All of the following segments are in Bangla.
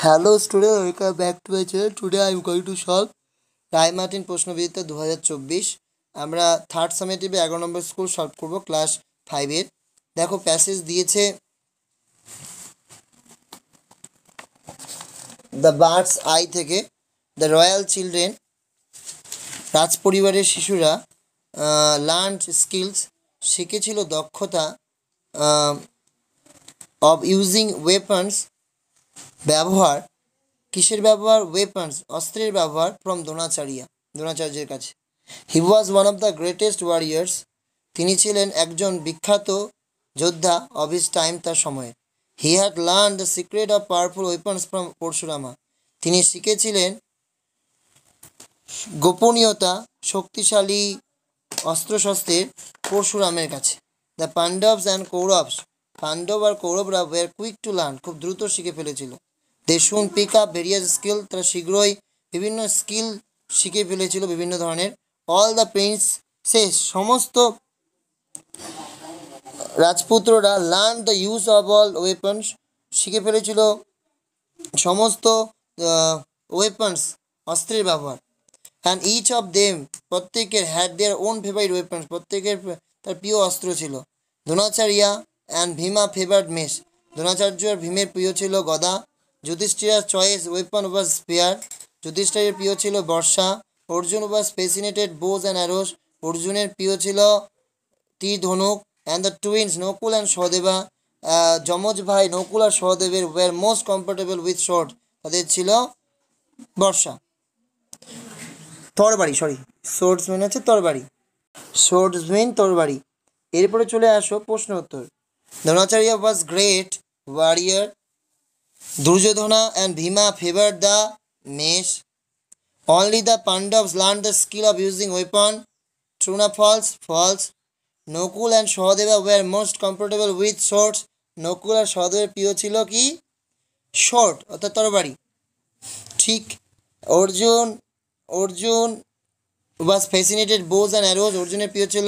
Hello student, welcome back to my channel. Today I am going to solve Ray Martin প্রশ্নবিদ্যা 2024। আমরা থার্ড সামেটিভে 11 নম্বর স্কুল সলভ করব ক্লাস 5 এর। দেখো প্যাসেজ দিয়েছে দ্য বার্ডস আই থেকে। দ্য রয়্যাল চিলড্রেন, রাজপরিবারের শিশুরা লার্নড স্কিলস, শিখেছিল দক্ষতা, অব ইউজিং ওয়েপন্স, ব্যবহার, কিসের ব্যবহার? ওয়েপন্স, অস্ত্রের ব্যবহার, ফ্রম দ্রোণাচার্যের কাছে। He was one of the greatest warriors, তিনি ছিলেন একজন বিখ্যাত যোদ্ধা অব হিজ টাইম, তার সময়ের। He had learn the secret of powerful weapons from Parashurama, তিনি শিখেছিলেন গোপনীয়তা, শক্তিশালী অস্ত্রশস্ত্রের পরশুরামের কাছে। দ্য পাণ্ডবস অ্যান্ড কৌরবস, পাণ্ডব আর কৌরবরা ওয়ার কুইক টু লার্ন, খুব দ্রুত শিখে ফেলেছিল। দে শুন পিক আপ ভেরিয়াস স্কিল, তারা শীঘ্রই বিভিন্ন স্কিল শিখে ফেলেছিল বিভিন্ন ধরনের। অল দ্য প্রিন্সেস, সমস্ত রাজপুত্ররা learn the use of all weapons, শিখে ফেলেছিল সমস্ত ওয়েপন্স, অস্ত্রের ব্যবহার। অ্যান্ড ইচ অফ দেম, প্রত্যেকের had their own favourite weapons, প্রত্যেকের তার প্রিয় অস্ত্র ছিল। দ্রোণাচার্য অ্যান্ড ভীমা ফেভার্ড মেষ, দ্রোণাচার্য আর ভীমের প্রিয় ছিল গদা। যুধিষ্ঠিরার চয়েস ওয়েপন ওয়াজ স্পিয়ার, যুধিষ্ঠিরের প্রিয় ছিল বর্ষা। Arjun was fascinated bows and arrows, অর্জুনের প্রিয় ছিল তীর ধনুক। And the twins Nakul and Sahadeva, যমজ ভাই নকুল আর সহদেবের were most comfortable with short, তাদের ছিল বর্ষা, তরবারি, সোর্ডসম্যান হচ্ছে তরবারি, সোর্ডসম্যান তরবারি। এরপরে চলে আসো প্রশ্ন উত্তর। Dronacharya was great warrior, Duryodhana and Bhima favour the mace. Only the Pandavas learn the skill of using weapon, true না false? False. Nakul and Sahadeva were most comfortable with swords, Nakul আর সহদেবের প্রিয় ছিল কি? শর্ট অর্থাৎ তরবারি, ঠিক। Arjun was fascinated bows and arrows, অর্জুনের প্রিয় ছিল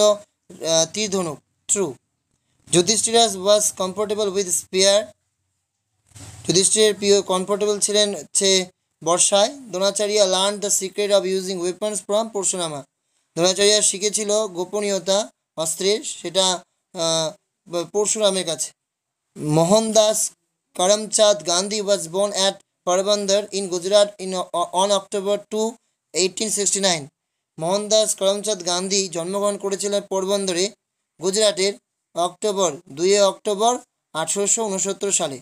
তীর ধনুক, true. Yudhishthiras was comfortable with spear, যুধিষ্ঠিরের প্রিয় কমফোর্টেবল ছিলেন হচ্ছে বর্ষায়। Dronacharya learn the secret of using weapons from Parashurama, Dronacharya শিখেছিল গোপনীয়তা অস্ত্রের, সেটা পরশুরামের কাছে। Mohandas Karamchand Gandhi was born at Porbandar in Gujarat on October 2, 1869, Mohandas Karamchand Gandhi জন্মগ্রহণ করেছিলেন পোরবন্দরে, গুজরাটের 2 অক্টোবর 1869 সালে।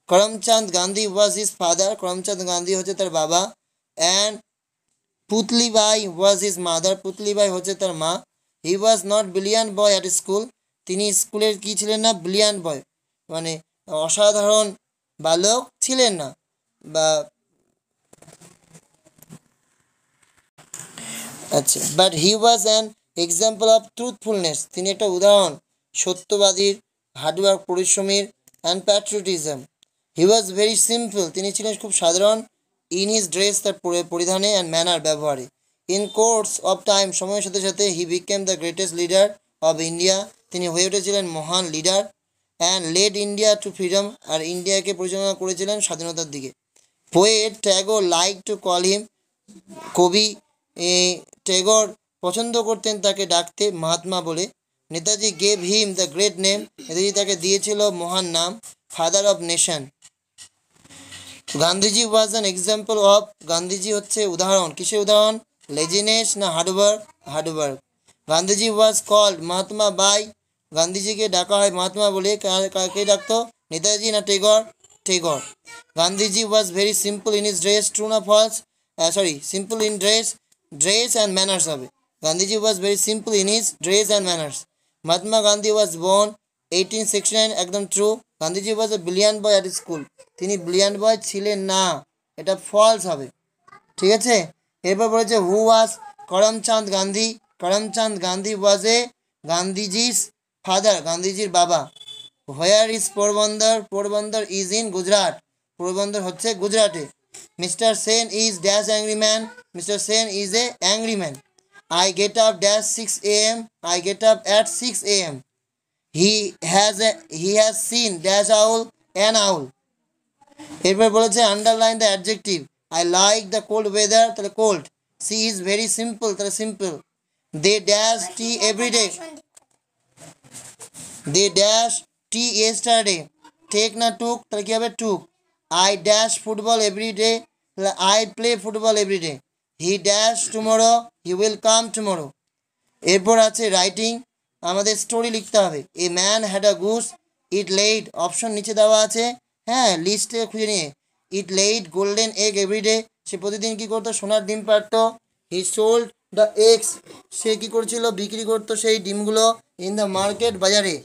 Karamchand Gandhi was his father, Karamchand Gandhi হচ্ছে তার বাবা। And Putlibai was his mother, Putlibai হচ্ছে তার মা। He was not brilliant boy at school, তিনি স্কুলের কি ছিলেন না? ব্রিলিয়ান্ট বয়, মানে অসাধারণ বালক ছিলেন না, বা আচ্ছা। But he was an example of truthfulness, তিনি একটা উদাহরণ সত্যবাদীর, হার্ডওয়ার্ক পরিশ্রমীর, and patriotism. He was very simple, তিনি ছিলেন খুব সাধারণ। ইন হিজ ড্রেস, তার পরিধানে, অ্যান্ড ম্যানার, ব্যবহারে। ইন কোর্স অফ টাইম, সময়ের সাথে সাথে he became the greatest leader of India, তিনি হয়ে উঠেছিলেন মহান leader. And led India to freedom, আর ইন্ডিয়াকে পরিচালনা করেছিলেন স্বাধীনতার দিকে। Poet Tagore like to call him, কবি ট্যাগর পছন্দ করতেন তাকে ডাকতে মহাত্মা বলে। Netaji gave him the great name, Netaji তাকে দিয়েছিল মহান নাম, father of nation. Gandhiji was an example of, Gandhiji হচ্ছে উদাহরণ, কিসের উদাহরণ? লেজিনেস না hard work? Hard work. Gandhiji was called Mahatma by, গান্ধীজিকে ডাকা হয় মহাত্মা বলে, কাকে ডাকতো? নেতাজি না Tagore? Tagore. Gandhiji was very simple in his dress, true না false? Simple in dress and manners হবে। Gandhiji was very simple in his dress and manners. Mahatma Gandhi was born 1869, একদম true. Gandhiji was a brilliant boy at school, তিনি ব্রিলিয়ান্ট বয় ছিলেন না, এটা ফলস হবে, ঠিক আছে। এরপর বলেছে who was Karamchand Gandhi, Karamchand Gandhi was a Gandhiji's father, গান্ধীজির বাবা। Where is Porbandar? Porbandar is in Gujarat, Porbandar হচ্ছে গুজরাটে। Mister Sen is dash angry man, mister Sen is a angry man. I get up dash 6 a.m. I get up at 6 a.m. He has seen dash owl, an owl. এরপর বলেছে underline the adjective, I like the cold weather, তাহলে cold. She is very simple, তাহলে simple. They dash tea everyday, they dash tea yesterday. Take না টুক, তাহলে কী হবে took. I dash football everyday, তাহলে I play football everyday. He dash tomorrow, he will come tomorrow. এরপর আছে রাইটিং, আমাদের স্টোরি লিখতে হবে। A man had a goose, it laid, option নিচে দেওয়া আছে, হ্যাঁ লিস্টে খুঁজে নিয়ে। It laid golden egg everyday, সে প্রতিদিন কী করতো, সোনার ডিম পারতো। হি সোল্ড দ্য এগস, সে কী করছিল, বিক্রি করতো সেই ডিমগুলো। ইন দ্য মার্কেট, বাজারে।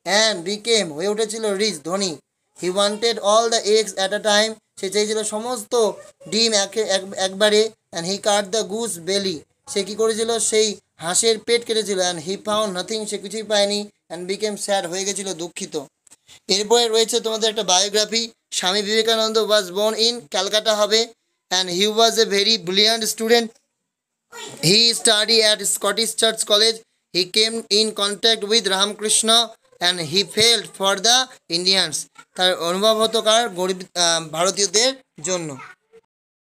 অ্যান্ড বিকেম, হয়ে উঠেছিল রিচ, ধনী। He wanted all the eggs at a time, সে চেয়েছিল সমস্ত ডিম একবারে। And he cut the goose belly, সে কী করেছিল, সেই হাঁসের পেট কেটেছিল। অ্যান্ড হি ফাউন্ড নাথিং, সে কিছুই পায়নি। অ্যান্ড বিকেম স্যাড, হয়ে গেছিল দুঃখিত। এরপরে রয়েছে তোমাদের একটা biography. Swami Vivekananda was born in Calcutta হবে। And he was a very brilliant student. He study at Scottish Church College. He came in contact with Ramakrishna and he felt for the Indians, তার অনুভব হতো কার, গরিব ভারতীয়দের জন্য।